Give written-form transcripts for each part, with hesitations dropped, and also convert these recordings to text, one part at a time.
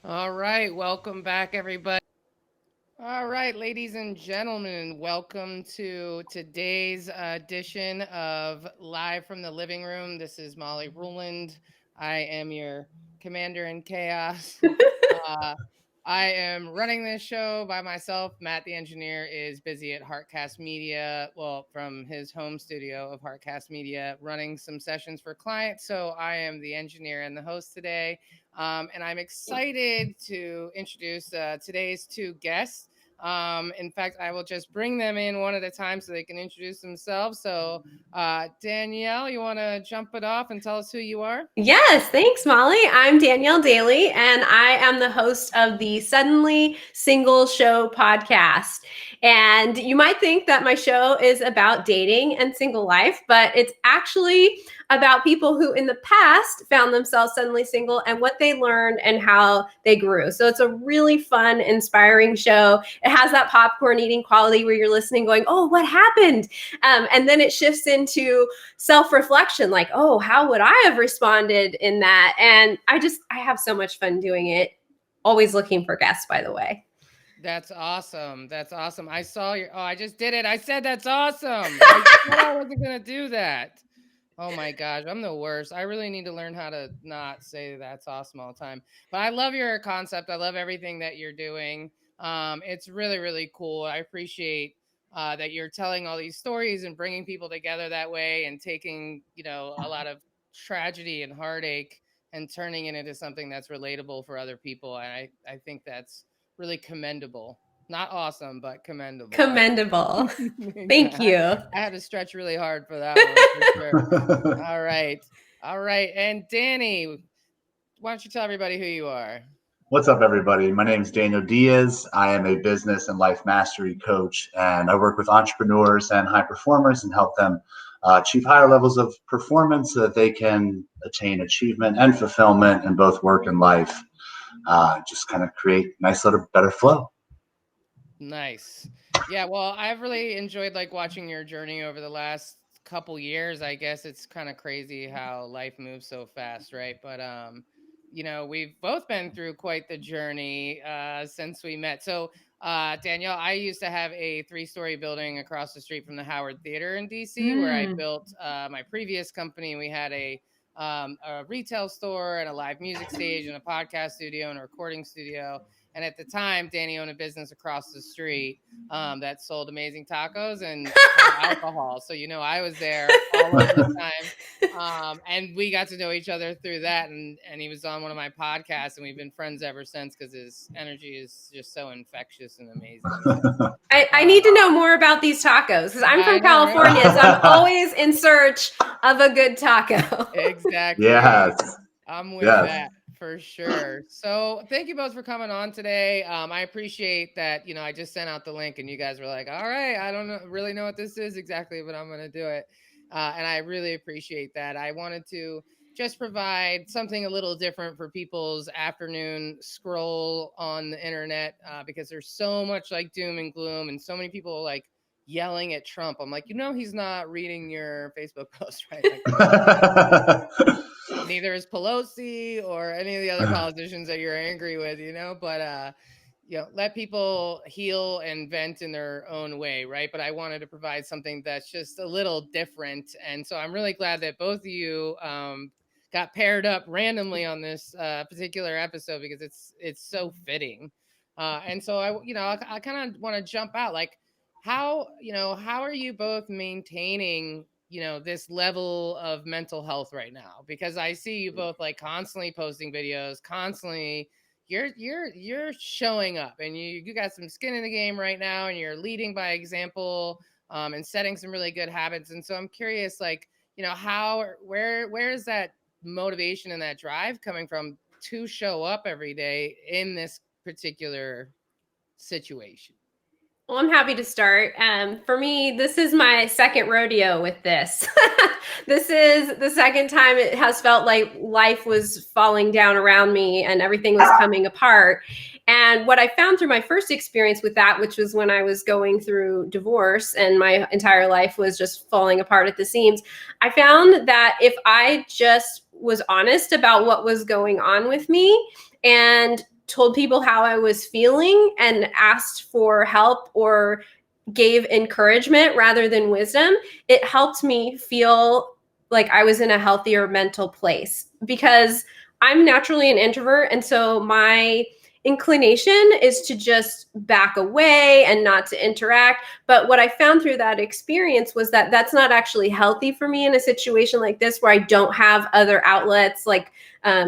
All right, welcome back, everybody. All right, ladies and gentlemen, welcome to today's edition of Live from the Living Room. This is Molly Ruland. I am your commander in chaos. Uh, I am running this show by myself. Matt, the engineer, is busy at Heartcast Media, well, from his home studio of Heartcast Media, running some sessions for clients. So I am the engineer and the host today. And I'm excited to introduce today's two guests. In fact, I will just bring them in one at a time so they can introduce themselves. So, Danielle, you want to jump it off and tell us who you are? Yes, thanks, Molly. I'm Danielle Daly, and I am the host of the Suddenly Single Show podcast. And you might think that my show is about dating and single life, but it's actually about people who in the past found themselves suddenly single and what they learned and how they grew. So it's a really fun, inspiring show. It has that popcorn eating quality where you're listening going, oh, what happened? And then it shifts into self-reflection, like, oh, how would I have responded in that? And I have so much fun doing it. Always looking for guests, by the way. That's awesome. That's awesome. I saw your. Oh, I just did it. I said that's awesome. I said I wasn't gonna do that. Oh my gosh, I'm the worst. I really need to learn how to not say that's awesome all the time. But I love your concept. I love everything that you're doing. It's really, really cool. I appreciate that you're telling all these stories and bringing people together that way and taking, a lot of tragedy and heartache and turning it into something that's relatable for other people. And I think that's really commendable. Not awesome, but commendable. Commendable. Thank Yeah, you. I had to stretch really hard for that one for sure. All right. All right. And Danny, why don't you tell everybody who you are? What's up, everybody? My name is Daniel Diaz. I am a business and life mastery coach, and I work with entrepreneurs and high performers and help them achieve higher levels of performance so that they can attain achievement and fulfillment in both work and life. Just kind of create nice little better flow. Nice. Yeah, well, I've really enjoyed like watching your journey over the last couple years. I guess it's kind of crazy how life moves so fast, right? But we've both been through quite the journey since we met. So, Danielle, I used to have a 3-story building across the street from the Howard Theater in DC, where I built my previous company. We had a retail store and a live music stage and a podcast studio and a recording studio. And at the time, Danny owned a business across the street that sold amazing tacos and alcohol. So, I was there all of the time. And we got to know each other through that. And he was on one of my podcasts, and we've been friends ever since because his energy is just so infectious and amazing. So, I need to know more about these tacos because I'm from California, right? So I'm always in search of a good taco. Exactly. Yes. I'm with that. For sure. So thank you both for coming on today. I appreciate that, I just sent out the link and you guys were like, all right, I don't really know what this is exactly, but I'm going to do it. And I really appreciate that. I wanted to just provide something a little different for people's afternoon scroll on the internet because there's so much like doom and gloom and so many people like yelling at Trump. I'm like, he's not reading your Facebook post, right? Like, neither is Pelosi or any of the other politicians that you're angry with, but let people heal and vent in their own way, right? But I wanted to provide something that's just a little different. And so I'm really glad that both of you got paired up randomly on this particular episode because it's so fitting. And so I kind of want to jump out like how are you both maintaining this level of mental health right now? Because I see you both like constantly posting videos, constantly you're showing up, and you got some skin in the game right now, and you're leading by example, and setting some really good habits. And so I'm curious, like, where is that motivation and that drive coming from to show up every day in this particular situation? Well, I'm happy to start. For me, this is my second rodeo with this. This is the second time it has felt like life was falling down around me and everything was coming apart. And what I found through my first experience with that, which was when I was going through divorce and my entire life was just falling apart at the seams, I found that if I just was honest about what was going on with me and told people how I was feeling and asked for help or gave encouragement rather than wisdom, it helped me feel like I was in a healthier mental place, because I'm naturally an introvert. And so my inclination is to just back away and not to interact. But what I found through that experience was that that's not actually healthy for me in a situation like this, where I don't have other outlets like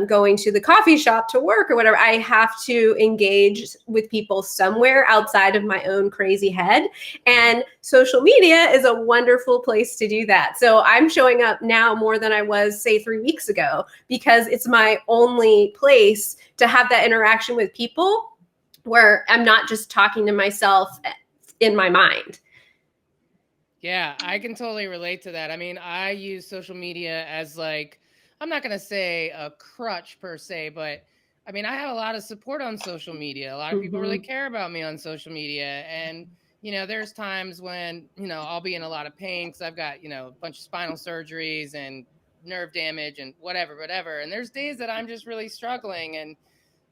going to the coffee shop to work or whatever. I have to engage with people somewhere outside of my own crazy head. And social media is a wonderful place to do that. So I'm showing up now more than I was, say, 3 weeks ago, because it's my only place to have that interaction with people where I'm not just talking to myself in my mind. Yeah, I can totally relate to that. I mean, I use social media as like, I'm not going to say a crutch per se, but I mean, I have a lot of support on social media. A lot of people really care about me on social media. And, there's times when, I'll be in a lot of pain because I've got, a bunch of spinal surgeries and nerve damage and whatever. And there's days that I'm just really struggling. And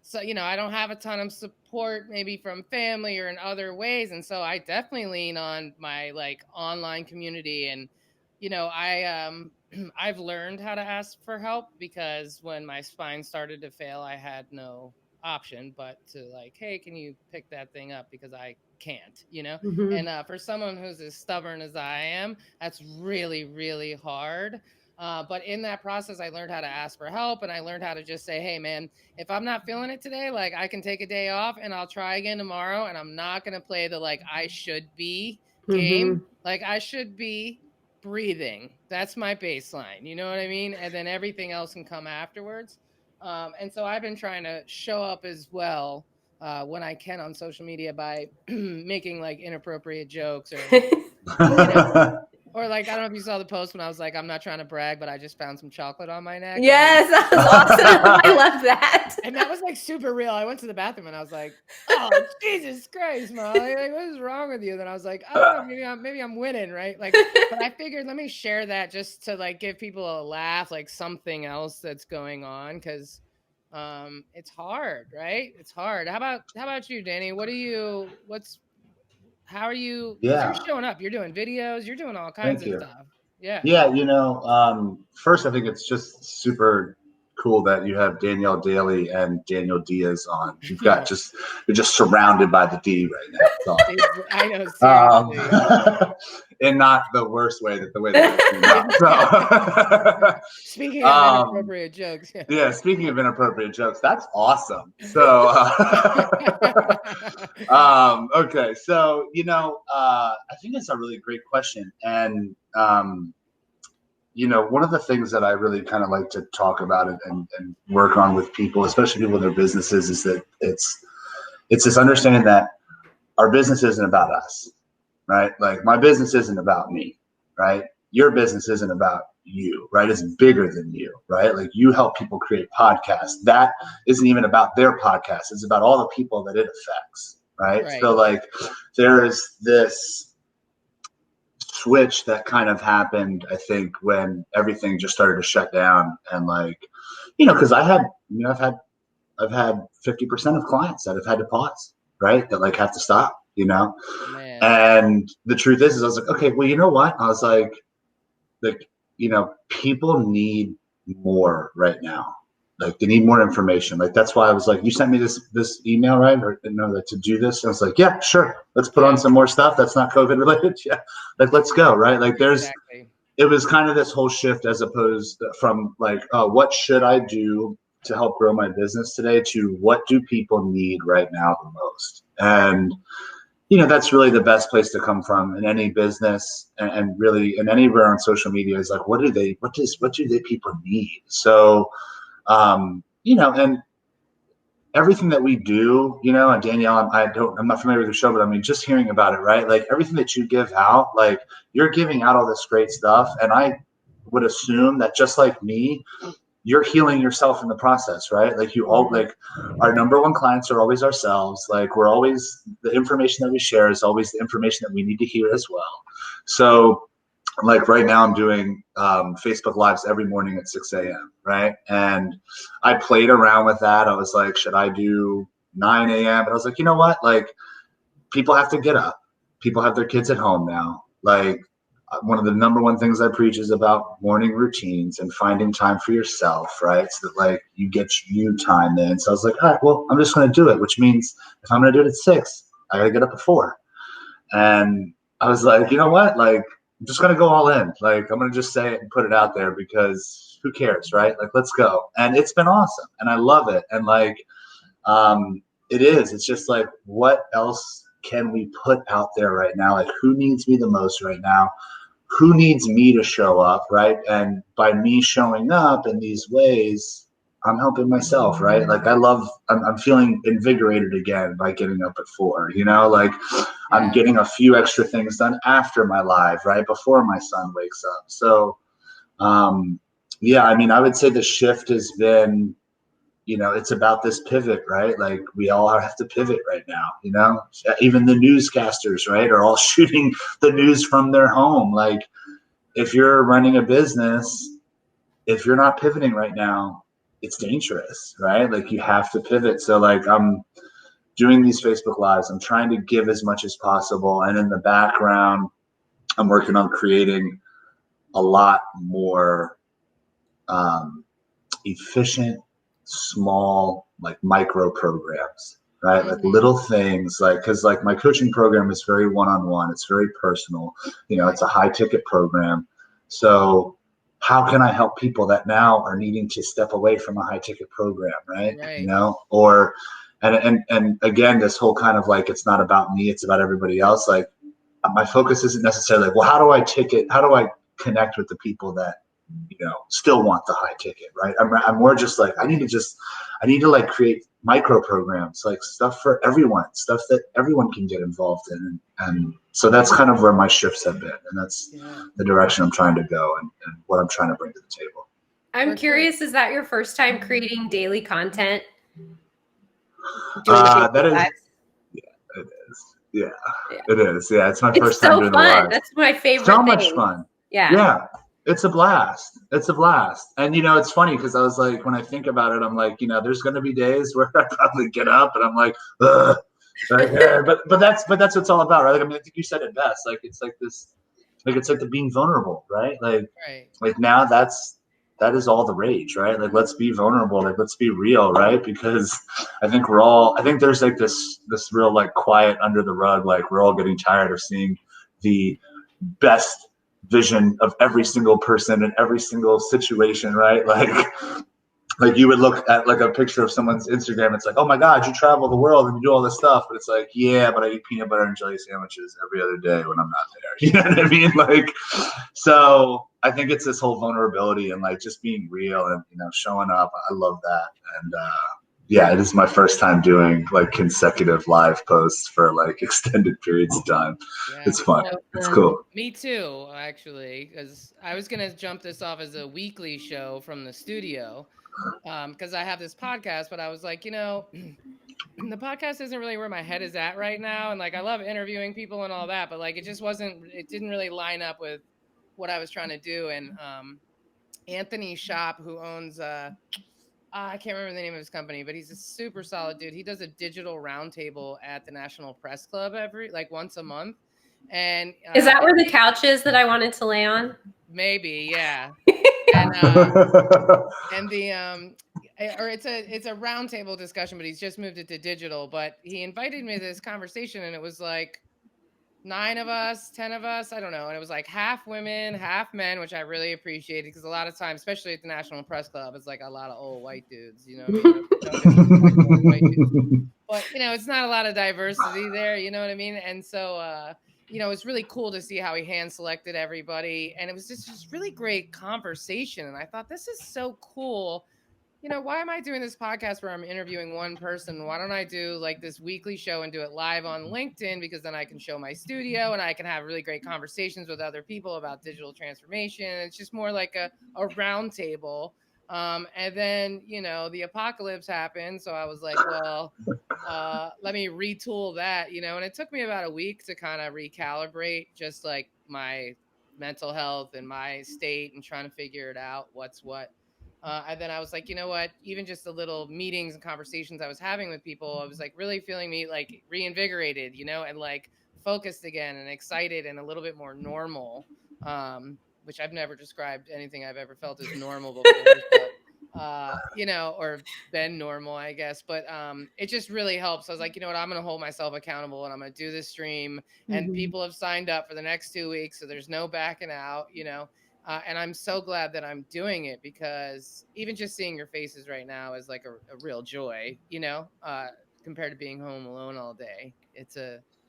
so, I don't have a ton of support maybe from family or in other ways. And so I definitely lean on my like online community. And, I've learned how to ask for help, because when my spine started to fail, I had no option but to like, hey, can you pick that thing up? Because I can't, and for someone who's as stubborn as I am, that's really, really hard. But in that process, I learned how to ask for help, and I learned how to just say, hey, man, if I'm not feeling it today, like I can take a day off and I'll try again tomorrow. And I'm not going to play the like I should be game. Like I should be breathing. That's my baseline. You know what I mean? And then everything else can come afterwards. And so I've been trying to show up as well when I can on social media by making like inappropriate jokes or like, I don't know if you saw the post when I was like, I'm not trying to brag, but I just found some chocolate on my neck. Yes, that was awesome. I love that. And that was like super real. I went to the bathroom and I was like, oh, Jesus Christ, Molly. Like, what is wrong with you? Then I was like, I don't know, maybe I'm winning, right? Like, but I figured, let me share that just to like give people a laugh, like something else that's going on. Cause it's hard, right? It's hard. How about you, Danny? How are you? Because you're Yeah, showing up, you're doing videos, you're doing all kinds thank of you. stuff. Yeah. Yeah, first, I think it's just super cool that you have Danielle Daly and Daniel Diaz on. You're just surrounded by the D right now. That's all. I know, seriously. And not the worst way, the way that it came out. So, speaking of inappropriate jokes. Yeah, speaking of inappropriate jokes, that's awesome. So, okay, so I think it's a really great question, and one of the things that I really kind of like to talk about and work on with people, especially people in their businesses, is that it's this understanding that our business isn't about us, right? Like my business isn't about me, right? Your business isn't about you, right? It's bigger than you, right? Like you help people create podcasts. That isn't even about their podcast. It's about all the people that it affects, right? So like there's this switch that kind of happened, I think, when everything just started to shut down, and like, because I've had 50% of clients that have had to pause, right? That like have to stop, Man. And the truth is I was like, okay, well, you know what? I was like, people need more right now. Like they need more information. Like that's why I was like, you sent me this email, right? Or that to do this. And I was like, yeah, sure. Let's put on some more stuff that's not COVID related. Yeah. Like let's go, right? Like it was kind of this whole shift as opposed from like, what should I do to help grow my business today, to what do people need right now the most? And that's really the best place to come from in any business, and really in anywhere on social media is like, what do people need? So, and everything that we do, and Danielle, I'm not familiar with the show, but I mean, just hearing about it, right? Like everything that you give out, like you're giving out all this great stuff. And I would assume that just like me, you're healing yourself in the process, right? Like like our number one clients are always ourselves. Like the information that we share is always the information that we need to hear as well. So like right now I'm doing Facebook Lives every morning at 6 a.m., right? And I played around with that. I was like, should I do 9 a.m. And I was like, you know what? Like, people have to get up. People have their kids at home now. Like, one of the number one things I preach is about morning routines and finding time for yourself, right? So that like you get you time in. So I was like, all right, well, I'm just going to do it, which means if I'm going to do it at 6, I got to get up at 4. And I was like, you know what? Like, I'm just going to go all in. Like, I'm going to just say it and put it out there because who cares, right? Like, let's go. And it's been awesome. And I love it. And like, it's just like, what else can we put out there right now? Like, who needs me the most right now? Who needs me to show up, right? And by me showing up in these ways, I'm helping myself, right? Like, I'm feeling invigorated again by getting up at 4, like I'm getting a few extra things done after my live, right? Before my son wakes up. So, I mean, I would say the shift has been, it's about this pivot, right? Like, we all have to pivot right now, even the newscasters, right, are all shooting the news from their home. Like, if you're running a business, if you're not pivoting right now, it's dangerous, right? Like, you have to pivot. So like, I'm doing these Facebook Lives. I'm trying to give as much as possible. And in the background, I'm working on creating a lot more efficient, small, like micro programs, right? Like little things, like, because like my coaching program is very one-on-one. It's very personal. It's a high ticket program. So how can I help people that now are needing to step away from a high ticket program, right? Or and again, this whole kind of like, it's not about me, it's about everybody else. Like, my focus isn't necessarily like, well, how do I connect with the people that still want the high ticket, right? I'm more just like, I need to like create micro programs, like stuff for everyone, stuff that everyone can get involved in. And so that's kind of where my shifts have been. And that's the direction I'm trying to go and what I'm trying to bring to the table. I'm curious, is that your first time creating daily content? That is, yeah, it is. Yeah, it is. Yeah, it's my first time doing the live. That's my favorite So thing. much fun. Yeah. It's a blast. And it's funny because I was like, when I think about it, I'm like, there's going to be days where I probably get up and I'm like, ugh. But that's what it's all about, right? Like, I mean, I think you said it best. Like, it's like this, like, it's like the being vulnerable, right? Like now that is all the rage, right? Like, let's be vulnerable. Like, let's be real, right? Because I think there's like this real like quiet under the rug. Like, we're all getting tired of seeing the best vision of every single person in every single situation, right? Like you would look at like a picture of someone's Instagram, it's like, oh my God, you travel the world and you do all this stuff, but it's like, yeah, but I eat peanut butter and jelly sandwiches every other day when I'm not there. You know what I mean? Like, so I think it's this whole vulnerability and like just being real and showing up. I love that. And it is my first time doing like consecutive live posts for like extended periods of time. It's fun. It's cool. Me too, actually, because I was going to jump this off as a weekly show from the studio because I have this podcast, but I was like, the podcast isn't really where my head is at right now. And like, I love interviewing people and all that, but like, it didn't really line up with what I was trying to do. And Anthony Shop, who owns I can't remember the name of his company, but he's a super solid dude. He does a digital roundtable at the National Press Club once a month. And is that where the couch is that I wanted to lay on? Maybe, yeah. And it's a roundtable discussion, but he's just moved it to digital. But he invited me to this conversation, and it was like 9 of us, 10 of us, I don't know. And it was like half women, half men, which I really appreciated because a lot of times, especially at the National Press Club, it's like a lot of old white dudes, you know what I mean? No disrespect to old white dudes. But, it's not a lot of diversity there, you know what I mean? And so, it's really cool to see how he hand selected everybody. And it was just really great conversation. And I thought, this is so cool. Why am I doing this podcast where I'm interviewing one person? Why don't I do like this weekly show and do it live on LinkedIn? Because then I can show my studio and I can have really great conversations with other people about digital transformation. It's just more like a round table. And then, the apocalypse happened. So I was like, well, let me retool that, and it took me about a week to kind of recalibrate just like my mental health and my state and trying to figure it out, what's what. And then I was like, you know what? Even just the little meetings and conversations I was having with people, I was like really feeling me like reinvigorated, and like focused again and excited and a little bit more normal. Which I've never described anything I've ever felt as normal before. So, or been normal, I guess. But it just really helps. I was like, you know what? I'm going to hold myself accountable and I'm going to do this stream. And Mhm. people have signed up for the next 2 weeks. So there's no backing out. And I'm so glad that I'm doing it because even just seeing your faces right now is like a real joy, compared to being home alone all day. It's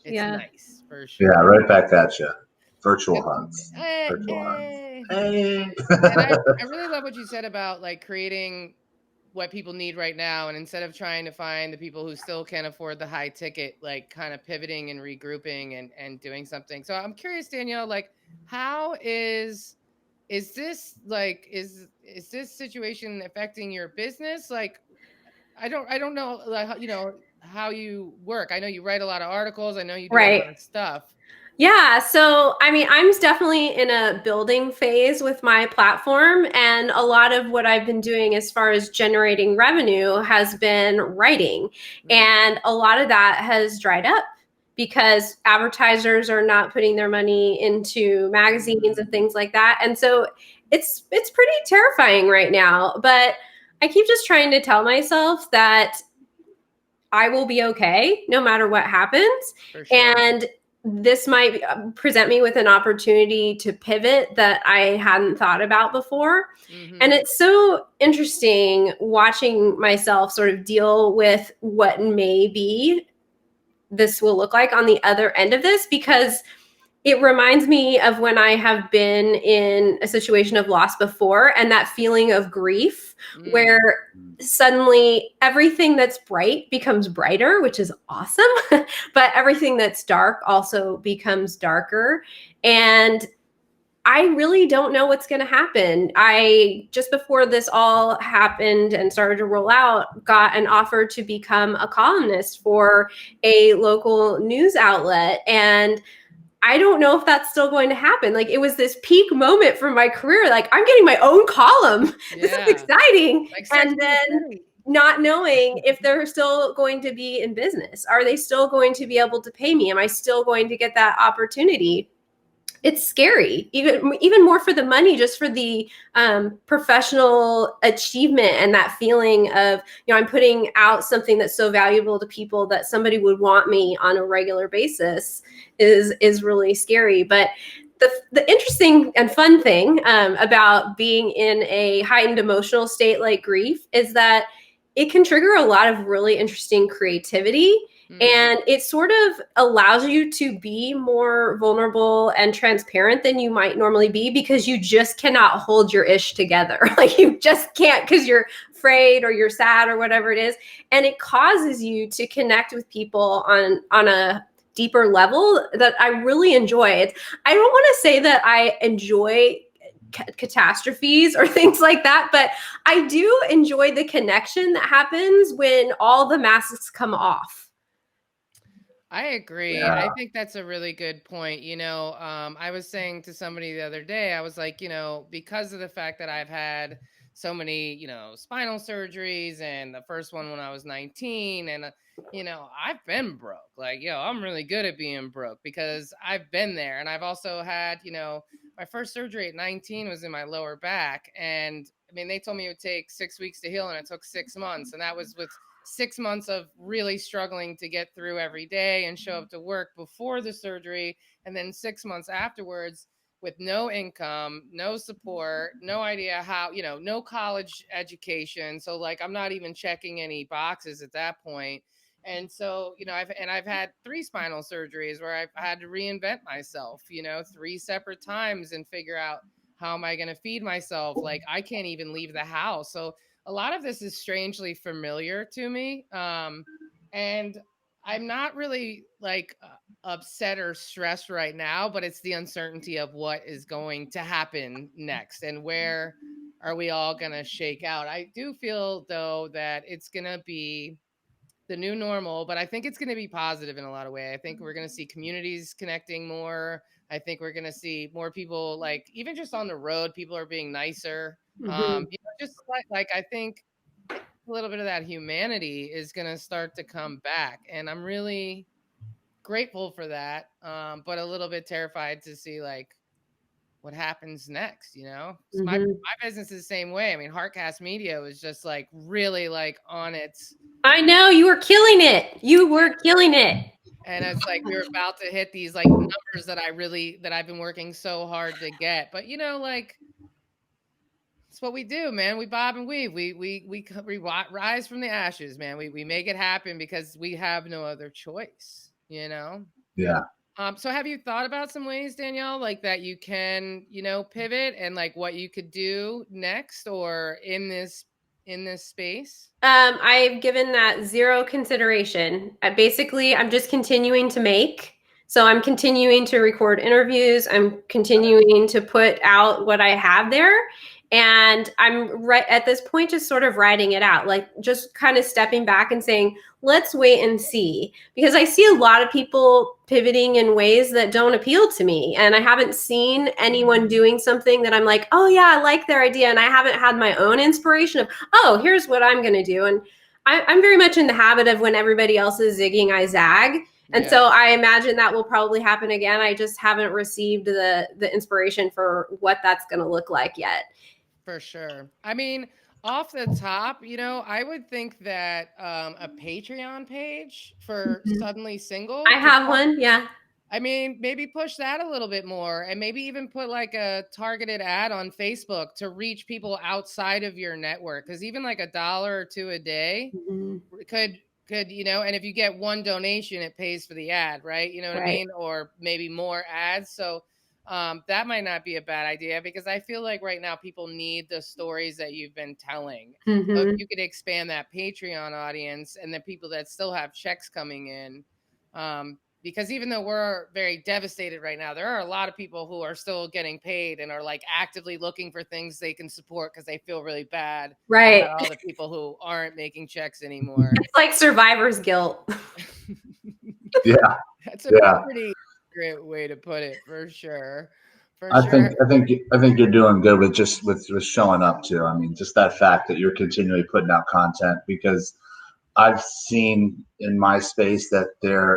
Yeah. nice for Yeah, sure. right back at you. Virtual And, hugs. eh, Virtual hugs. eh. Hey. And I really love what you said about like creating what people need right now. And instead of trying to find the people who still can't afford the high ticket, like kind of pivoting and regrouping and doing something. So I'm curious, Danielle, like how is this like is this situation affecting your business? Like I don't know like how you work. I know you write a lot of articles. I know you do a lot Right. of stuff. Yeah, so I mean, I'm definitely in a building phase with my platform, and a lot of what I've been doing as far as generating revenue has been writing. Mm, And a lot of that has dried up because advertisers are not putting their money into magazines and things like that. And so it's pretty terrifying right now, but I keep just trying to tell myself that I will be okay no matter what happens. for sure. And this might present me with an opportunity to pivot that I hadn't thought about before. And Mm-hmm. it's so interesting watching myself sort of deal with what maybe this will look like on the other end of this, because it reminds me of when I have been in a situation of loss before, and that feeling of grief Mm, where suddenly everything that's bright becomes brighter, which is awesome. But everything that's dark also becomes darker. And I really don't know what's going to happen. I just before this all happened and started to roll out, got an offer to become a columnist for a local news outlet. And I don't know if that's still going to happen. Like, it was this peak moment for my career. Like, I'm getting my own column. This is yeah. exciting. Like Sex And in the then City. not knowing if they're still going to be in business. Are they still going to be able to pay me? Am I still going to get that opportunity? It's scary, even more for the money, just for the professional achievement and that feeling of, I'm putting out something that's so valuable to people that somebody would want me on a regular basis is really scary. But the interesting and fun thing about being in a heightened emotional state like grief is that it can trigger a lot of really interesting creativity, Mm, and it sort of allows you to be more vulnerable and transparent than you might normally be, because you just cannot hold your ish together. Like, you just can't, because you're afraid or you're sad or whatever it is. And it causes you to connect with people on a deeper level that I really enjoy. I don't want to say that I enjoy catastrophes or things like that, but I do enjoy the connection that happens when all the masks come off. I agree. Yeah. I think that's a really good point. I was saying to somebody the other day, I was like, because of the fact that I've had so many, spinal surgeries and the first one when I was 19 and I've been broke. Like, I'm really good at being broke because I've been there. And I've also had, my first surgery at 19 was in my lower back. And I mean, they told me it would take 6 weeks to heal and it took 6 months. And that was with 6 months of really struggling to get through every day and show up to work before the surgery. And then 6 months afterwards with no income, no support, no idea how, no college education. So like, I'm not even checking any boxes at that point. And so, I've had 3 spinal surgeries where I've had to reinvent myself, 3 separate times and figure out how am I going to feed myself? Like, I can't even leave the house. So a lot of this is strangely familiar to me. And I'm not really like upset or stressed right now, but it's the uncertainty of what is going to happen next and where are we all going to shake out. I do feel, though, that it's going to be the new normal, but I think it's going to be positive in a lot of way. I think we're going to see communities connecting more. I think we're going to see more people, like, even just on the road, people are being nicer. Mm-hmm. Just like I think a little bit of that humanity is going to start to come back. And I'm really grateful for that. But a little bit terrified to see, like, what happens next, you know? 'Cause my Mm-hmm. business is the same way. I mean, Heartcast Media was just like really like on its, I know you were killing it. You were killing it. and it's like we were about to hit these like numbers that I've been working so hard to get. But like it's what we do, man. We bob and weave. We rise from the ashes, man. We make it happen because we have no other choice, you know? Yeah. So have you thought about some ways, Danielle, like that you can, pivot and like what you could do next or in this space? I've given that zero consideration. I'm just continuing to make. So I'm continuing to record interviews. I'm continuing to put out what I have there. And I'm right at this point, just sort of writing it out, like just kind of stepping back and saying, let's wait and see. Because I see a lot of people pivoting in ways that don't appeal to me. And I haven't seen anyone doing something that I'm like, oh, yeah, I like their idea. And I haven't had my own inspiration of, oh, here's what I'm going to do. And I'm very much in the habit of when everybody else is zigging, I zag. And Yeah, so I imagine that will probably happen again. I just haven't received the inspiration for what that's going to look like yet. for sure. I mean, off the top, I would think that a Patreon page for Mhm. Suddenly Single I to have talk. one. Yeah. I mean, maybe push that a little bit more and maybe even put like a targeted ad on Facebook to reach people outside of your network. Cause even like $1 or $2 a day Mhm. could, and if you get one donation, it pays for the ad, right? You know what I Right. mean? Or maybe more ads. So that might not be a bad idea because I feel like right now people need the stories that you've been telling. So if Mm-hmm. you could expand that Patreon audience and the people that still have checks coming in, because even though we're very devastated right now, there are a lot of people who are still getting paid and are like actively looking for things they can support because they feel really bad Right. about all the people who aren't making checks anymore. It's like survivor's guilt. Yeah. That's a Yeah. pretty great way to put it, for sure. For I sure. think I think I think you're doing good with just with showing up too. I mean, just that fact that you're continually putting out content because I've seen in my space that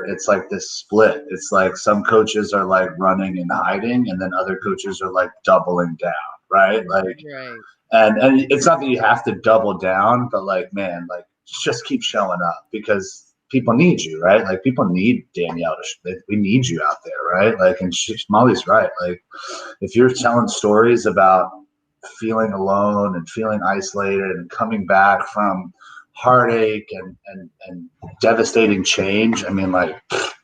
it's like this split. It's like some coaches are like running and hiding, and then other coaches are like doubling down, right? Like, Right. and it's not that you have to double down, but like, man, like just keep showing up because people need you, right? Like people need Danielle. We need you out there, right? Like, and Molly's right. Like, if you're telling stories about feeling alone and feeling isolated and coming back from heartache and devastating change, I mean, like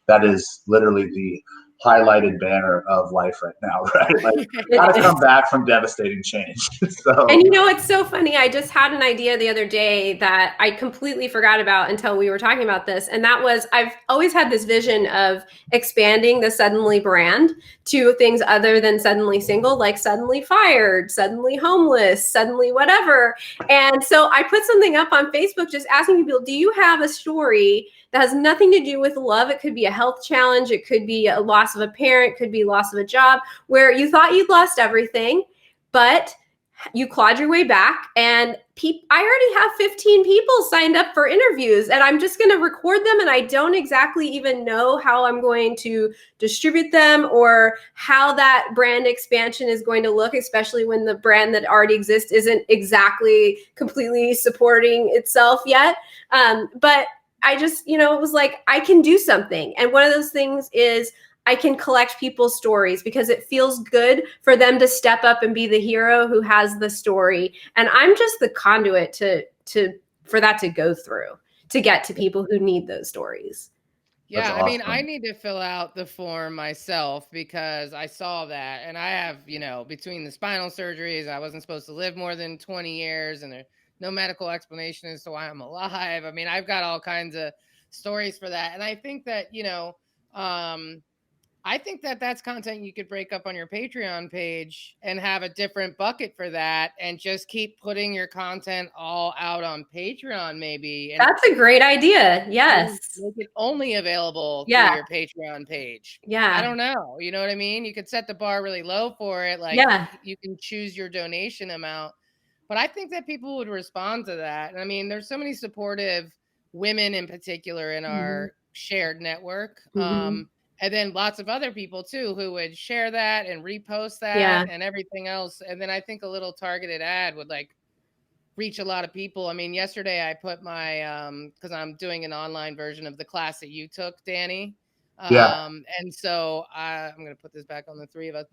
that is literally the highlighted banner of life right now, right? Like, It gotta is. come back from devastating change. And So it's so funny. I just had an idea the other day that I completely forgot about until we were talking about this. And that was I've always had this vision of expanding the Suddenly brand to things other than Suddenly Single, like Suddenly Fired, Suddenly Homeless, Suddenly whatever. And so I put something up on Facebook just asking people, do you have a story that has nothing to do with love? It could be a health challenge, it could be a loss of a parent, it could be loss of a job, where you thought you'd lost everything, but you clawed your way back, and I already have 15 people signed up for interviews, and I'm just going to record them, and I don't exactly even know how I'm going to distribute them or how that brand expansion is going to look, especially when the brand that already exists isn't exactly completely supporting itself yet. But I just, it was like, I can do something. And one of those things is I can collect people's stories because it feels good for them to step up and be the hero who has the story. And I'm just the conduit for that to go through to get to people who need those stories. that's Yeah, I mean, I awesome. need to fill out the form myself because I saw that and I have, between the spinal surgeries, I wasn't supposed to live more than 20 years and there's no medical explanation as to why I'm alive. I mean, I've got all kinds of stories for that. And I think that, um, I think that that's content you could break up on your Patreon page and have a different bucket for that, and just keep putting your content all out on Patreon, maybe. And That's a great idea. Yes. make it only available through Yeah. your Patreon page. I Yeah. don't know. You know what I mean? You could set the bar really low for it. Like Yeah. you can choose your donation amount. But I think that people would respond to that. And I mean, there's so many supportive women in particular in our shared network. And then lots of other people too who would share that and repost that and everything else. And then I think a little targeted ad would like reach a lot of people. I mean, yesterday I put my because I'm doing an online version of the class that you took, Danny. And so I'm gonna put this back on the three of us.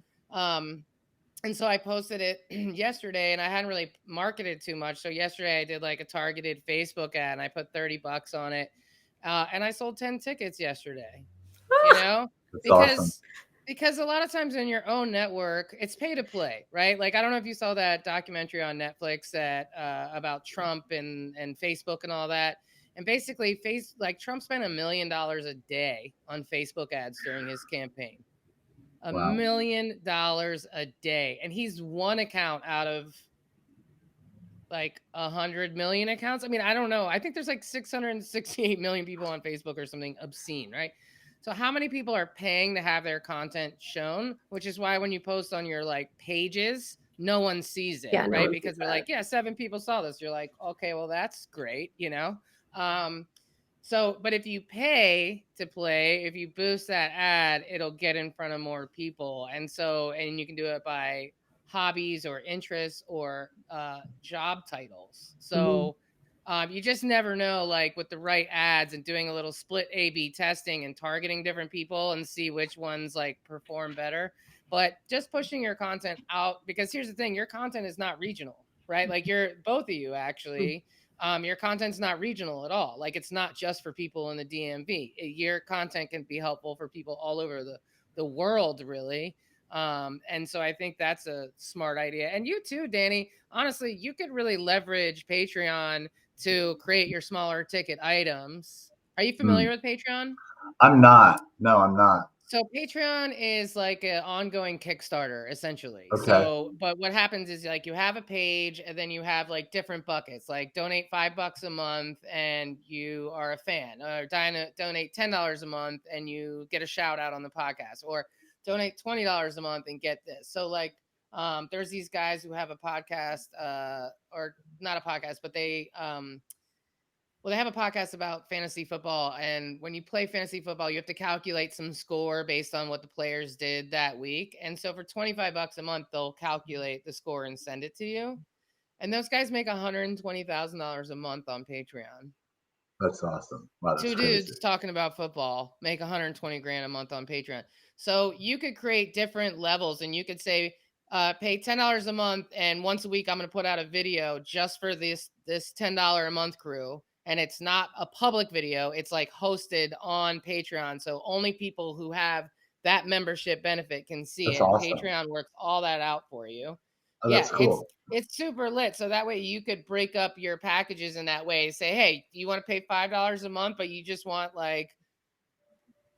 And so I posted it yesterday, and I hadn't really marketed too much. So yesterday I did like a targeted Facebook ad, and I put $30 on it, and I sold 10 tickets yesterday. You know, That's because awesome. because a lot of times in your own network, it's pay to play, right? Like I don't know if you saw that documentary on Netflix that about Trump and Facebook and all that. And basically, Trump spent $1 million a day on Facebook ads during his campaign. $1 Wow. million a day, and he's one account out of like 100 million accounts. I mean, I don't know. I think there's like 668 million people on Facebook or something obscene, right? So how many people are paying to have their content shown? Which is why when you post on your like pages, no one sees it, right? Because they're like, yeah, 7 people saw this. You're like, okay, well that's great, you know. So, but if you pay to play, if you boost that ad, it'll get in front of more people. And you can do it by hobbies or interests or job titles. So you just never know, like with the right ads and doing a little split A/B testing and targeting different people and see which ones like perform better. But just pushing your content out, because here's the thing, your content is not regional, right? Like both of you actually. Your content's not regional at all. Like it's not just for people in the DMV. Your content can be helpful for people all over the world, really. And so I think that's a smart idea. And you too, Danny, honestly, you could really leverage Patreon to create your smaller ticket items. Are you familiar with Patreon? I'm not. No, I'm not. So Patreon is like an ongoing Kickstarter, essentially. Okay. So, but what happens is like you have a page, and then you have like different buckets, like donate $5 a month and you are a fan, or donate $10 a month and you get a shout out on the podcast, or donate $20 a month and get this. So like, there's these guys who have a podcast, or not a podcast, but they have a podcast about fantasy football, and when you play fantasy football, you have to calculate some score based on what the players did that week. And so for $25 a month, they'll calculate the score and send it to you. And those guys make $120,000 a month on Patreon. That's awesome. Wow, that's Two crazy. dudes talking about football make 120 grand a month on Patreon. So you could create different levels, and you could say, pay $10 a month, and once a week I'm going to put out a video just for this $10 a month crew. And it's not a public video. It's like hosted on Patreon. So only people who have that membership benefit can see That's it. And awesome. Patreon works all that out for you. Oh, Yeah, that's cool. it's super lit. So that way you could break up your packages in that way. Say, hey, you want to pay $5 a month, but you just want like,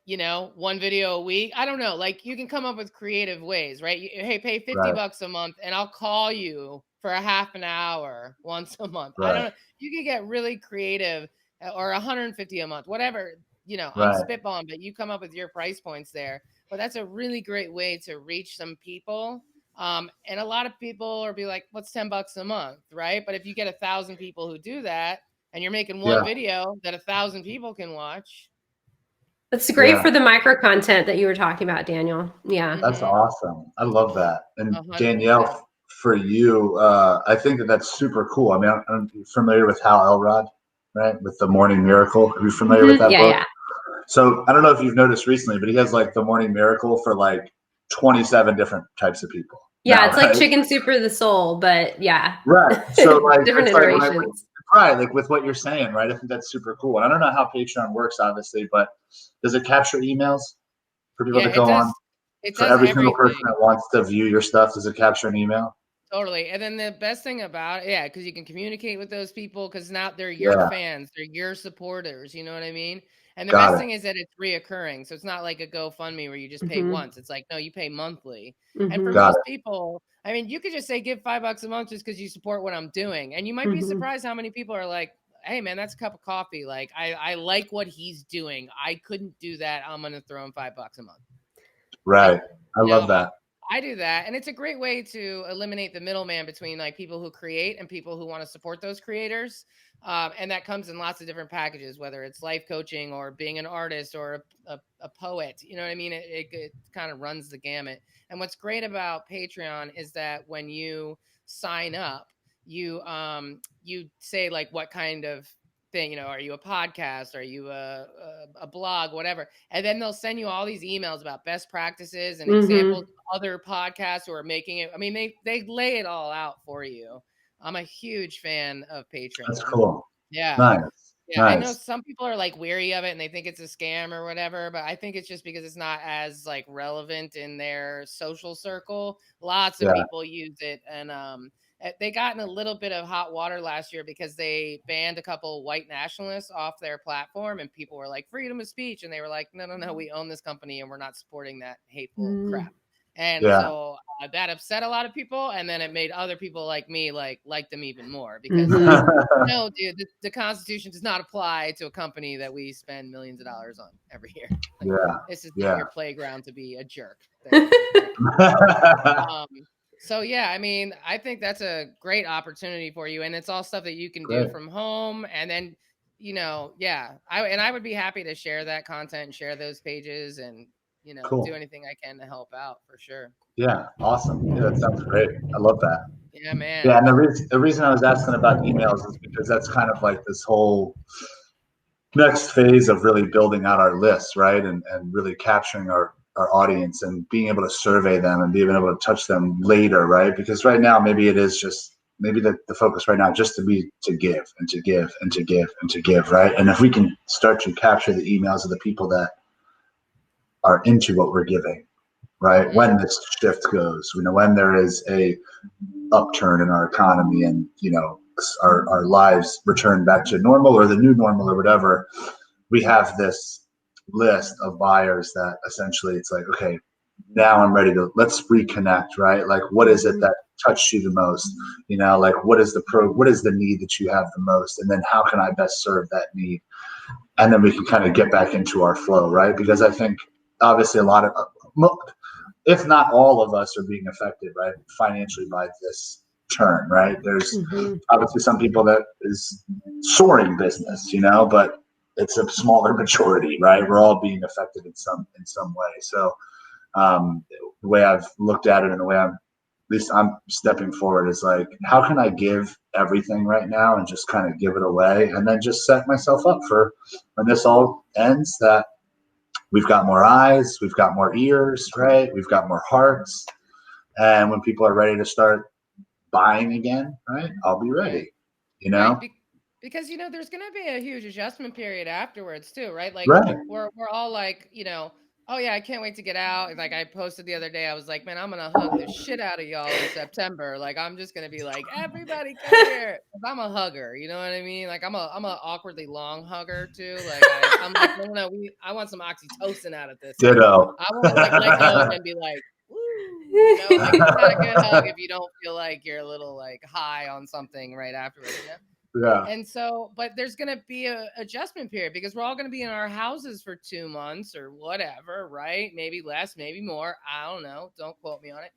one video a week. I don't know. Like you can come up with creative ways, right? Hey, pay $50 a month and I'll call you for a half an hour once a month. I don't know. You can get really creative, or 150 a month, whatever, I'm spitballing, but you come up with your price points there. But that's a really great way to reach some people. And a lot of people are be like, what's $10 a month, right? But if you get 1,000 people who do that, and you're making one video that 1,000 people can watch. That's great for the micro content that you were talking about, Daniel. Yeah. That's awesome. I love that. And 100%. Danielle, for you, I think that's super cool. I mean, I'm familiar with Hal Elrod, right? With The Morning Miracle. Are you familiar with that book? Yeah. So I don't know if you've noticed recently, but he has like The Morning Miracle for like 27 different types of people. Yeah, now, it's like Chicken Soup for the Soul, but yeah. Right. So like different iterations. Right, like with what you're saying, right? I think that's super cool. And I don't know how Patreon works, obviously, but does it capture emails for people to go on? For every single person that wants to view your stuff, does it capture an email? Totally. And then the best thing about it, because you can communicate with those people, because now they're your fans, they're your supporters, you know what I mean? And the Got best it. thing is that it's reoccurring. So it's not like a GoFundMe where you just pay Mhm. once. It's like, no, you pay monthly. And for Mhm. Got most it. people, I mean, you could just say give $5 a month just because you support what I'm doing. And you might be Mhm. surprised how many people are like, hey man, that's a cup of coffee. Like I like what he's doing. I couldn't do that. I'm gonna throw him $5 a month. Right. And I love that. I do that, and it's a great way to eliminate the middleman between like people who create and people who want to support those creators. And that comes in lots of different packages, whether it's life coaching or being an artist or a poet. You know what I mean? It kind of runs the gamut. And what's great about Patreon is that when you sign up, you say like what kind of thing, you know, are you a podcast, are you a blog, whatever, and then they'll send you all these emails about best practices and examples Mhm. of other podcasts who are making it. I mean, they lay it all out for you. I'm a huge fan of That's Patreon. cool. Yeah. Nice. Yeah, I know Nice. some people are like weary of it and they think it's a scam or whatever, but I think it's just because it's not as like relevant in their social circle. Lots of Yeah. people use it, and they got in a little bit of hot water last year because they banned a couple white nationalists off their platform, and people were like freedom of speech, and they were like, no, no, no, we own this company and we're not supporting that hateful crap. Mhm. And Yeah. so that upset a lot of people, and then it made other people like me like them even more because Mhm. no, dude, the Constitution does not apply to a company that we spend millions of dollars on every year. Like, Yeah. this is not Yeah. your playground to be a jerk. Thank you. Like, um, so yeah, I mean, I think that's a great opportunity for you, and it's all stuff that you can do Great. from home, and then yeah, I would be happy to share that content and share those pages, and do Cool. anything I can to help out for sure. Yeah. Awesome. Yeah, that sounds great. I love that. Yeah, Yeah, man. and the reason I was asking about emails is because that's kind of like this whole next phase of really building out our lists, right? And really capturing our audience and being able to survey them and being able to touch them later, right? Because right now maybe it is just maybe the focus right now just to give and to give and to give and to give, right? And if we can start to capture the emails of the people that are into what we're giving, right? Mm-hmm. When this shift goes, when there is a upturn in our economy and our lives return back to normal or the new normal or whatever, we have this list of buyers that essentially it's like, okay, now I'm ready to let's reconnect, right? Like what is it Mhm. that touched you the most? Like what is the need that you have the most? And then how can I best serve that need? And then we can kind of get back into our flow, right? Because I think obviously a lot of if not all of us are being affected, right, financially by this turn, right? There's Mhm. obviously some people that is soaring business, but it's a smaller majority, right? We're all being affected in some way. So the way I've looked at it and the way I'm stepping forward is like, how can I give everything right now and just kind of give it away and then just set myself up for when this all ends that we've got more eyes, we've got more ears, right? We've got more hearts. And when people are ready to start buying again, right? I'll be Right. ready, you Right. know? Because there's gonna be a huge adjustment period afterwards too, right? Like Right. we're all like, oh yeah, I can't wait to get out. And like I posted the other day, I was like, man, I'm gonna hug the shit out of y'all in September. Like I'm just gonna be like, everybody come here. 'Cause I'm a hugger, you know what I mean? Like I'm a awkwardly long hugger too. Like I'm like, no, no, I want some oxytocin out of this. Like Ditto. I want to like let go and then be like, woo, like it's not a good hug if you don't feel like you're a little like high on something right afterwards. Yeah. And so, but there's going to be a adjustment period because we're all going to be in our houses for 2 months or whatever, right? Maybe less, maybe more. I don't know. Don't quote me on it.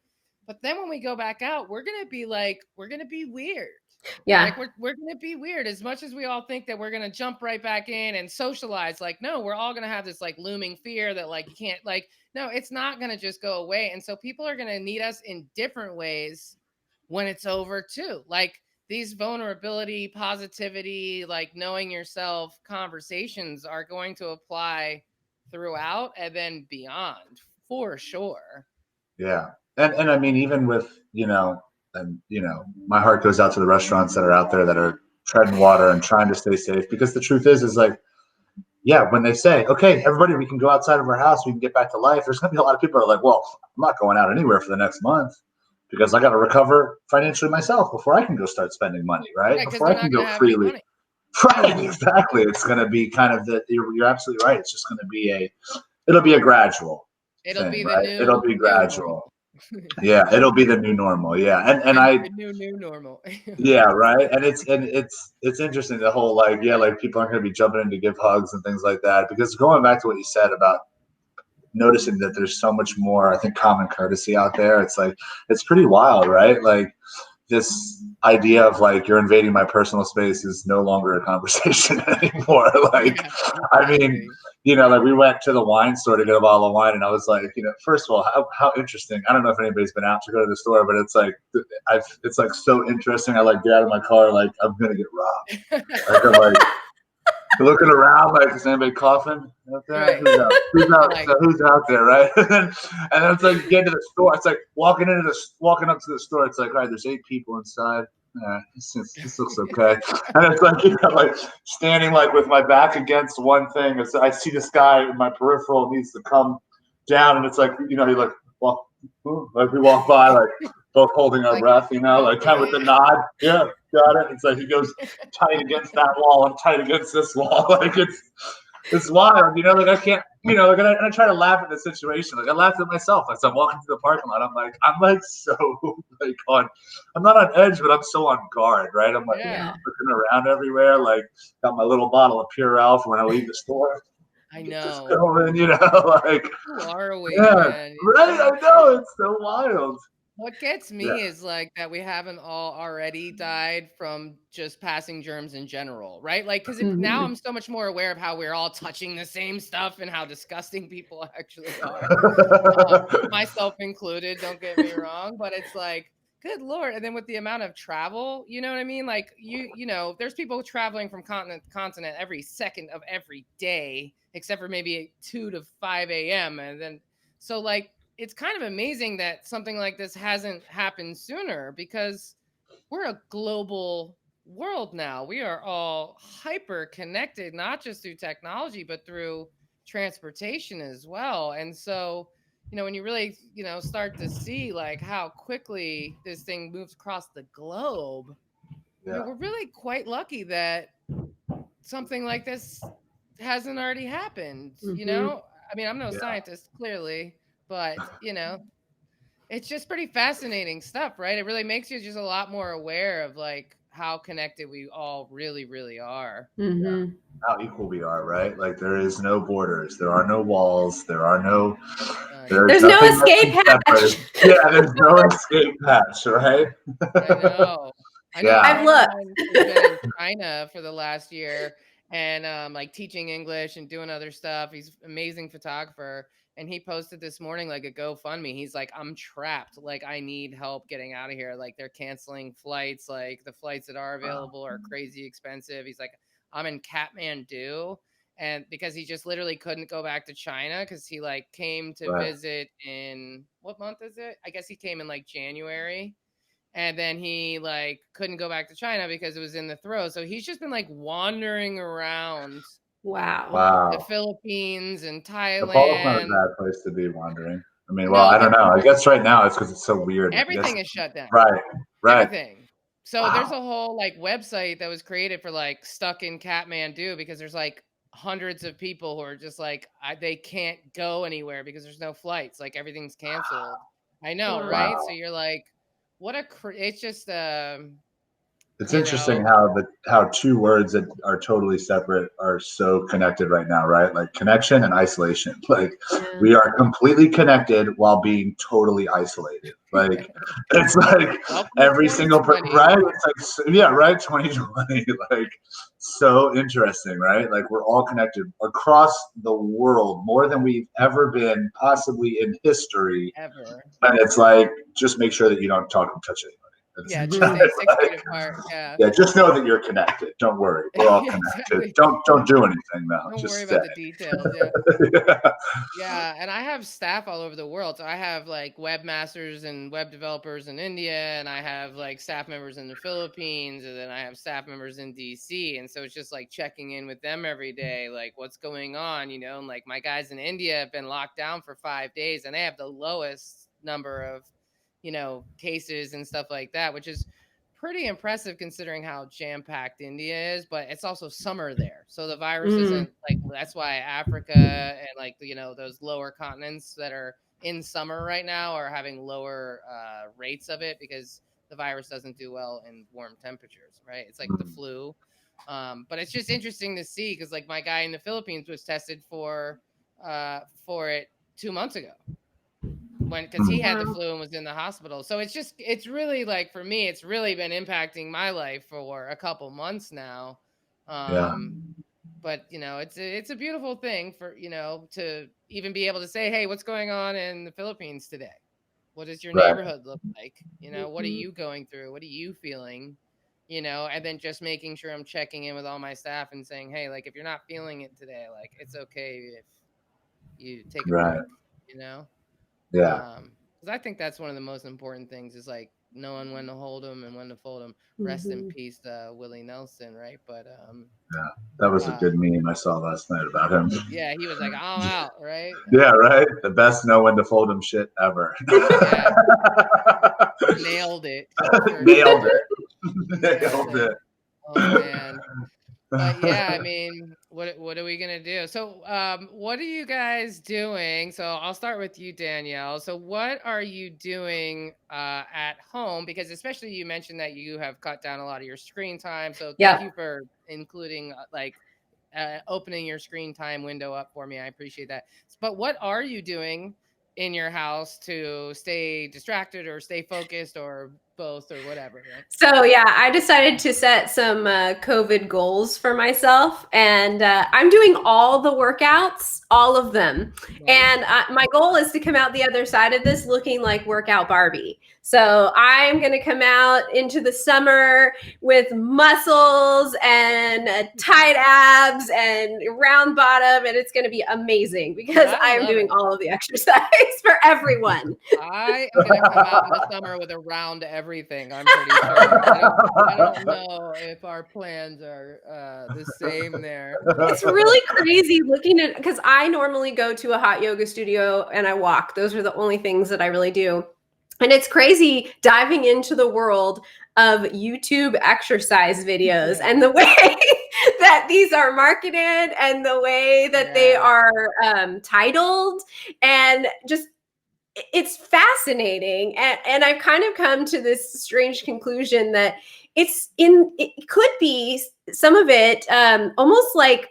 But then when we go back out, we're going to be like, we're going to be weird. Yeah. Like we're going to be weird as much as we all think that we're going to jump right back in and socialize. Like, no, we're all going to have this like looming fear that like you can't no, it's not going to just go away. And so people are going to need us in different ways when it's over too. Like these vulnerability, positivity, like knowing yourself conversations are going to apply throughout and then beyond for sure. Yeah. And I mean, even with, my heart goes out to the restaurants that are out there that are treading water and trying to stay safe because the truth is like, yeah, when they say, okay, everybody, we can go outside of our house, we can get back to life, there's going to be a lot of people who are like, well, I'm not going out anywhere for the next month because I got to recover financially myself before I can go start spending money, right? Right, because Before they're I can not going go to have any freely. money. Right, exactly. It's going to be kind of you're absolutely right. It's just going to be it'll be a gradual It'll thing, be the right? It'll be new gradual. normal. Yeah, it'll be the new normal. Yeah. And The new normal. yeah, right. And it's interesting the whole like, yeah, like people aren't going to be jumping in to give hugs and things like that. Because going back to what you said about noticing that there's so much more, I think, common courtesy out there. It's like, it's pretty wild, right? Like, this idea of like you're invading my personal space is no longer a conversation anymore. Like, Yeah, I mean, exactly. like we went to the wine store to get a bottle of wine, and I was like, first of all, how interesting. I don't know if anybody's been out to go to the store, but it's like, it's like so interesting. I like get out of my car, like I'm gonna get robbed. Like I'm like looking around, like is anybody coughing out there? Right. Who's out? Who's out? Like, So who's out there, right? And then it's like you get to the store. It's like walking up to the store. It's like, all right, there's 8 people inside. This looks okay. And it's like like standing like with my back against one thing. I see this guy in my peripheral needs to come down, and it's like you like walk, like we walk by like both holding our like, breath, like kind of with the okay. nod. Yeah, got it. It's like he goes tight against that wall. I'm tight against this wall. Like it's wild. Like I can't. Like I try to laugh at the situation. Like I laughed at myself as I'm walking through the parking lot. I'm like so like I'm not on edge, but I'm so on guard, right? I'm like Yeah, looking around everywhere. Like got my little bottle of Purell for when I leave the store. I Get this know. going, like Who are we, yeah, man? right. I know it's so wild. What gets Yeah. me is like that we haven't all already died from just passing germs in general, right? Like, because now I'm so much more aware of how we're all touching the same stuff and how disgusting people actually are, myself included. Don't get me wrong, but it's like, good lord! And then with the amount of travel, you know what I mean? Like there's people traveling from continent to continent every second of every day, except for maybe 2 to 5 a.m. And then so like it's kind of amazing that something like this hasn't happened sooner because we're a global world now. We are all hyper connected, not just through technology, but through transportation as well. And so, when you really, start to see like how quickly this thing moves across the globe, I Yeah. mean, we're really quite lucky that something like this hasn't already happened. I mean, I'm no Yeah. scientist, clearly, but, it's just pretty fascinating stuff, right? It really makes you just a lot more aware of like how connected we all really, really are. How equal we are, right? Like there is no borders, there are no walls, there's There's no nothing that escape can separate. hatch. Yeah, there's no escape hatch, right? I know. I know a Yeah. I've friend of looked. mine has been in China for the last year and like teaching English and doing other stuff. He's an amazing photographer. And he posted this morning like a GoFundMe. He's like, I'm trapped. Like, I need help getting out of here. Like, they're canceling flights. Like, the flights that are Wow. available are crazy expensive. He's like, I'm in Kathmandu. And because he just literally couldn't go back to China because he like came to Right. visit in what month is it? I guess he came in like January and then he like couldn't go back to China because it was in the throes. So he's just been like wandering around Wow. the Wow. Philippines and Nepal's not a Thailand. bad place to be wandering. I mean, well, No, I don't know. I guess right now it's because it's so weird. I guess. everything is shut down. Right. Right. Everything. So there's Wow. a whole like website that was created for like stuck in Kathmandu because there's like hundreds of people who are just like they can't go anywhere because there's no flights. Like everything's canceled. I know, Wow. right? So Wow. you're like, it's just It's you interesting know, how 2 words that are totally separate are so connected right now, right? Like connection and isolation. Like Yeah. we are completely connected while being totally isolated. Like it's like welcome to every single 2020. right. It's like yeah, right. 2020. Like so interesting, right? Like we're all connected across the world more than we've ever been possibly in history. Ever. And it's like just make sure that you don't talk and touch anybody. Yeah, It's just stay 6 feet like, apart. Yeah. yeah, just know that you're connected. Don't worry, we're all connected. Exactly. Don't do anything though. Don't Just worry stay. about the details. Yeah. Yeah. Yeah, and I have staff all over the world. So I have like webmasters and web developers in India, and I have like staff members in the Philippines, and then I have staff members in DC. And so it's just like checking in with them every day, like what's going on, and like my guys in India have been locked down for 5 days and they have the lowest number of, cases and stuff like that, which is pretty impressive considering how jam-packed India is, but it's also summer there. So the virus Mm. isn't like, that's why Africa and like, those lower continents that are in summer right now are having lower rates of it because the virus doesn't do well in warm temperatures, right? It's like the flu. But it's just interesting to see because like my guy in the Philippines was tested for it 2 months ago because he had the Wow. flu and was in the hospital. So it's really like for me, it's really been impacting my life for a couple months now. Yeah. But it's a beautiful thing for to even be able to say, hey, what's going on in the Philippines today? What does your Right. neighborhood look like? What are you going through? What are you feeling? And then just making sure I'm checking in with all my staff and saying, hey, like if you're not feeling it today, like it's okay if you take a Right. break, you know? Yeah. Because I think that's one of the most important things is like knowing when to hold them and when to fold them. Rest in Mhm. peace, Willie Nelson, right? But Yeah. That was a uh, good meme I saw last night about him. yeah, he was like, I'm out, right? Yeah, right. The best know when to fold him shit ever. Yeah, nailed it for Nailed sure. it. Nailed Nailed it. it. Oh man. But yeah, I mean, what are we gonna do? So, what are you guys doing? So I'll start with you, Danielle. So what are you doing at home? Because especially you mentioned that you have cut down a lot of your screen time. So thank Yep. you for including opening your screen time window up for me. I appreciate that. But what are you doing in your house to stay distracted or stay focused or both or whatever, right? So yeah, I decided to set some COVID goals for myself, and I'm doing all the workouts, all of them. Nice. And my goal is to come out the other side of this looking like workout Barbie. So I'm going to come out into the summer with muscles and tight abs and round bottom, and it's going to be amazing because I I am love doing it. all of the exercise for everyone. I am gonna come out in the summer with around everything, I'm pretty sure. I don't know if our plans are the same there. It's really crazy looking at because I normally go to a hot yoga studio and I walk. Those are the only things that I really do. And it's crazy diving into the world of YouTube exercise videos Yeah. and the way that these are marketed and the way that they Yeah. are titled and just it's fascinating and I've kind of come to this strange conclusion that it could be some of it almost like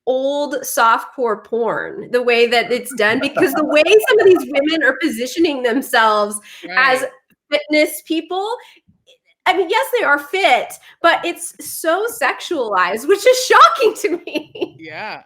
old softcore porn the way that it's done because the way some of these women are positioning themselves as Right. fitness people. I mean, yes, they are fit, but it's so sexualized, which is shocking to me. Yeah.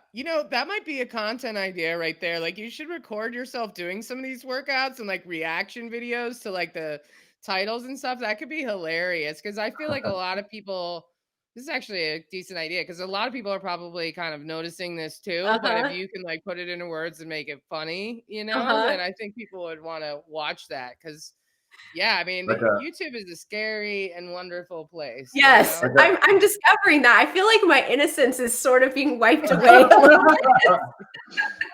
That might be a content idea right there. Like you should record yourself doing some of these workouts and like reaction videos to like the titles and stuff. That could be hilarious because I feel like a lot of people this is actually a decent idea because a lot of people are probably kind of noticing this too. But if Uh-huh. you can like put it into words and make it funny, Uh-huh. then I think people would want to watch that because yeah, I mean, like a YouTube is a scary and wonderful place, Yes, like I'm discovering that. I feel like my innocence is sort of being wiped away a little bit. Yeah,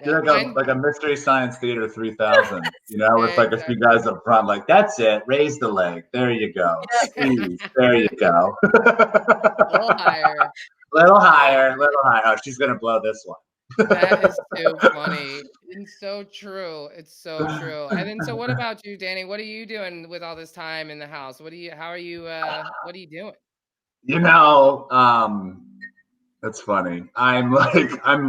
You're mine like a Mystery Science Theater 3000, with like a few exactly. guys up front, like, that's it, raise the leg. There you go. Squeeze. There you go. A little higher. Little Yeah, higher, little higher. Oh, she's gonna blow this one. that is too funny and so true. It's so true. And then, so what about you, Danny? What are you doing with all this time in the house? How are you, what are you doing? You know, that's funny. I'm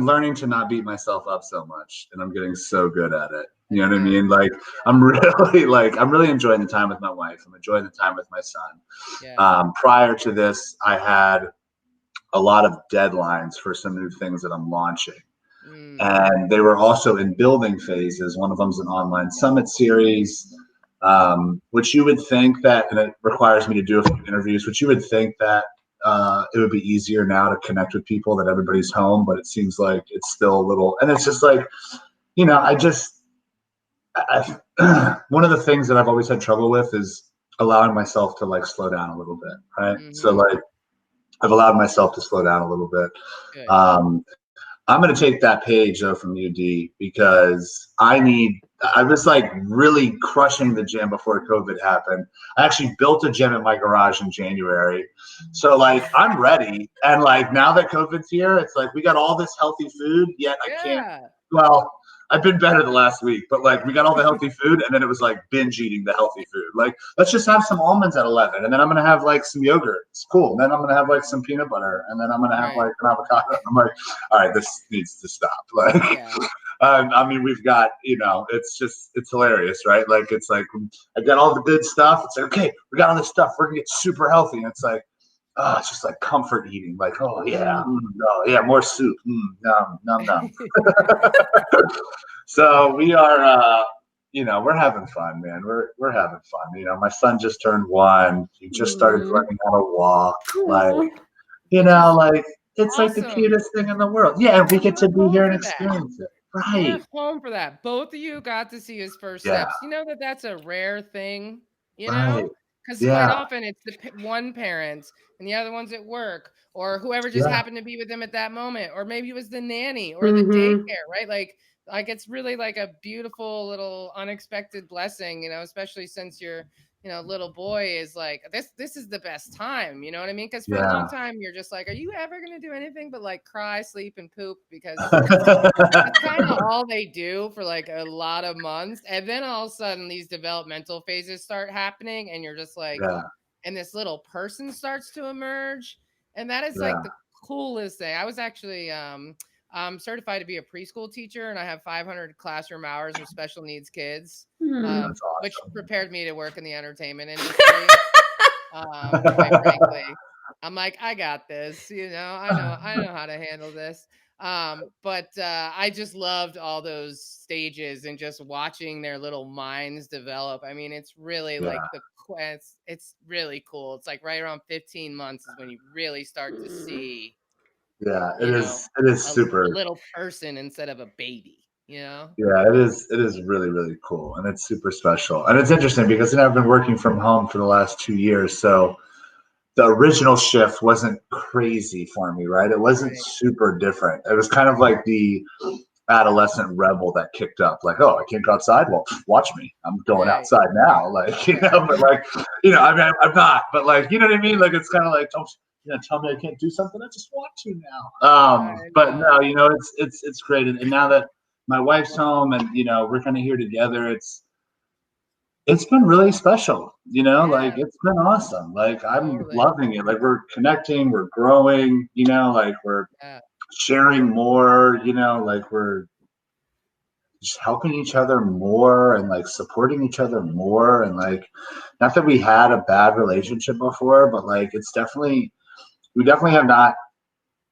learning to not beat myself up so much, and I'm getting so good at it. You know what I Good. mean? Like I'm really enjoying the time with my wife. I'm enjoying the time with my son. Yeah. Prior to this, I had a lot of deadlines for some new things that I'm launching. Mm, And they were also in building phases. One of them's an online summit series, which you would think that, and it requires me to do a few interviews, which you would think that it would be easier now to connect with people that everybody's home, but it seems like it's still a little, and it's just like, one of the things that I've always had trouble with is allowing myself to like slow down a little bit, right? So mm-hmm. like I've allowed myself to slow down a little bit. Good. Um, I'm going to take that page though from UD because I I was like really crushing the gym before COVID happened. I actually built a gym in my garage in January. So like I'm ready. And like now that COVID's here, it's like we got all this healthy food, yet I can't. Yeah. Well, I've been better the last week, but like we got all the healthy food, and then it was like binge eating the healthy food. Like let's just have some almonds at 11, and then I'm gonna have like some yogurt. It's cool. And then I'm gonna have like some peanut butter, and then I'm gonna have Right. like an avocado. I'm like, all right, this needs to stop. Like, Yeah. I mean, we've got, it's hilarious, right? Like, it's like, I got all the good stuff. It's like, okay, we got all this stuff. We're gonna get super healthy. And it's like, oh, it's just like comfort eating. Like, oh yeah, oh yeah, more soup. Num, num, num. So we are, we're having fun, man. We're having fun. My son just turned 1. He just started learning how to walk. Like, Which is like it's like the awesome. cutest thing in the world. Yeah, and we And you get to were be home here and for that. experience it. You were Right. home for that. Both of you got to see his first Yeah. steps. You know that that's a rare thing, Right. because quite Yeah. often it's the one parent and the other one's at work, or whoever just Yeah. happened to be with them at that moment, or maybe it was the nanny or the Mm-hmm. daycare, right? Like it's really like a beautiful little unexpected blessing, especially since your little boy is like this is the best time, you know what I mean? Because for a long Yeah. time you're just like, are you ever gonna do anything but like cry, sleep, and poop? Because that's kind of all they do for like a lot of months. And then all of a sudden these developmental phases start happening and you're just like, Yeah. and this little person starts to emerge. And that is like Yeah. the coolest thing. I was actually I'm certified to be a preschool teacher, and I have 500 classroom hours with special needs kids, That's which awesome. prepared me to work in the entertainment industry. Quite frankly, I'm like, I got this, I know how to handle this. But I just loved all those stages and just watching their little minds develop. I mean, it's really like Yeah. it's really cool. It's like right around 15 months is when you really start to see, Yeah. It you know, is. It is a super. little person instead of a baby. Yeah. It is. It is really, really cool, and it's super special. And it's interesting because I've been working from home for the last 2 years, so the original shift wasn't crazy for me, right? It wasn't Right, super different. It was kind of like the adolescent rebel that kicked up, like, oh, I can't go outside. Well, watch me. I'm going right, outside now. Like, right. but like, I mean, I'm not, but like, you know what I mean? Like, it's kind of like, don't tell me I can't do something. I just want to now. I But know. no, it's great. And now that my wife's home and, we're kind of here together, it's been really special, like Yeah, it's been awesome. Like I'm totally. loving it. Like we're connecting, we're growing, like we're Yeah, sharing more, like we're just helping each other more and like supporting each other more. And like, not that we had a bad relationship before, but like we definitely have not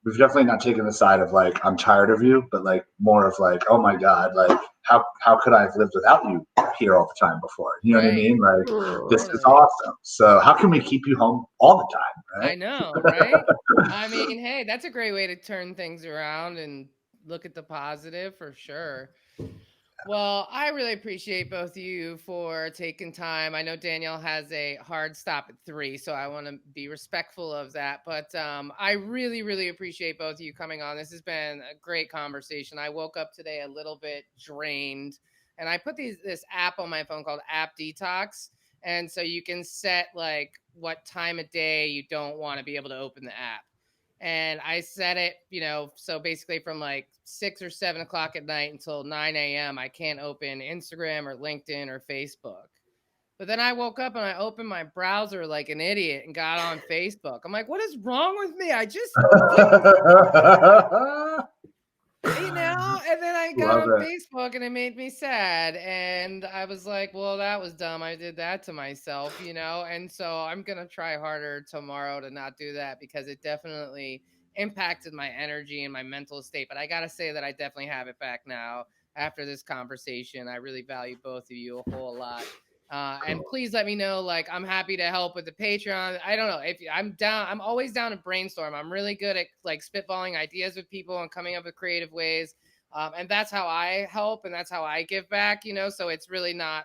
we've definitely not taken the side of like I'm tired of you, but like more of like, oh my god, like how could I have lived without you here all the time before? You know what I right. mean? Like this is Totally. awesome. So how can we keep you home all the time, I know, right? I mean, hey, that's a great way to turn things around and look at the positive for sure. Well, I really appreciate both of you for taking time. I know Danielle has a hard stop at 3, so I want to be respectful of that. But I really, really appreciate both of you coming on. This has been a great conversation. I woke up today a little bit drained, and I put this app on my phone called App Detox. And so you can set like what time of day you don't want to be able to open the app. And I set it, so basically from like 6 or 7 o'clock at night until 9 a.m., I can't open Instagram or LinkedIn or Facebook. But then I woke up and I opened my browser like an idiot and got on Facebook. I'm like, what is wrong with me? I just did and then I got Love on it. Facebook and it made me sad. And I was like, well, that was dumb. I did that to myself, And so I'm going to try harder tomorrow to not do that because it definitely impacted my energy and my mental state. But I got to say that I definitely have it back now after this conversation. I really value both of you a whole lot. And Cool. please let me know. Like, I'm happy to help with the Patreon. I don't know if I'm down. I'm always down to brainstorm. I'm really good at like spitballing ideas with people and coming up with creative ways. And that's how I help, and that's how I give back. So it's really not.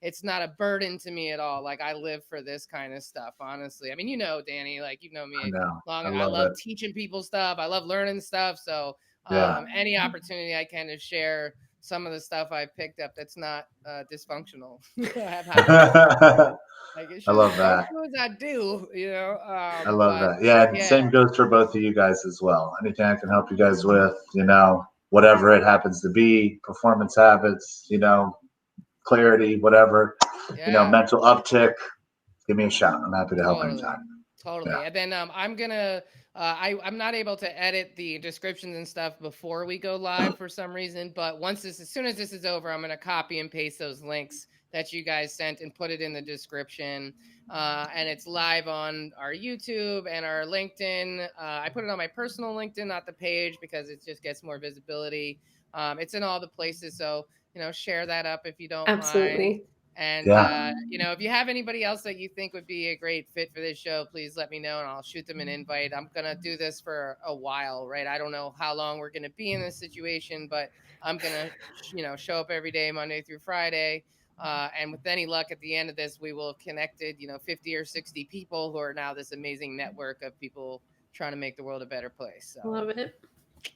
It's not a burden to me at all. Like I live for this kind of stuff. Honestly, I mean, Danny. Like you know I me know. long. I I love love it. teaching people stuff. I love learning stuff. So Yeah. any opportunity I can to share some of the stuff I've picked up that's not dysfunctional. Have happened. Like it I shouldn't love don't that. do as I do, I love but that. Yeah, and yeah, same goes for both of you guys as well. Anything I can help you guys with, whatever it happens to be, performance habits, clarity, whatever, yeah. mental uptick, give me a shout. I'm happy to help Totally. anytime. Yeah. Totally. And then I'm gonna I'm not able to edit the descriptions and stuff before we go live for some reason, but as soon as this is over, I'm gonna copy and paste those links that you guys sent and put it in the description. And it's live on our YouTube and our LinkedIn. I put it on my personal LinkedIn, not the page, because it just gets more visibility. It's in all the places, so share that up if you don't mind. Absolutely. And Yeah. if you have anybody else that you think would be a great fit for this show, please let me know and I'll shoot them an invite. I'm gonna do this for a while, right? I don't know how long we're gonna be in this situation, but I'm gonna, show up every day, Monday through Friday. And with any luck, at the end of this, we will have connected, 50 or 60 people who are now this amazing network of people trying to make the world a better place. So, Love it.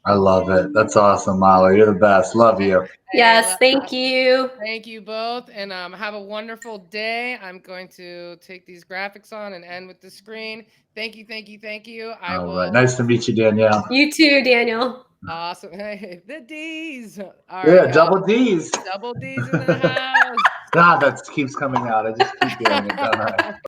I love it. That's awesome, Molly. You're the best. Love you. hey, Yes, thank you. thank you both, and have a wonderful day. I'm going to take these graphics on and end with the screen. Thank you, thank you, thank you. I All right. will. Nice to meet you, Danielle. You too, Daniel. Awesome. Hey, the D's. All right, Yeah, y'all. double D's. Double D's in the house. God, that keeps coming out. I just keep hearing it, don't I?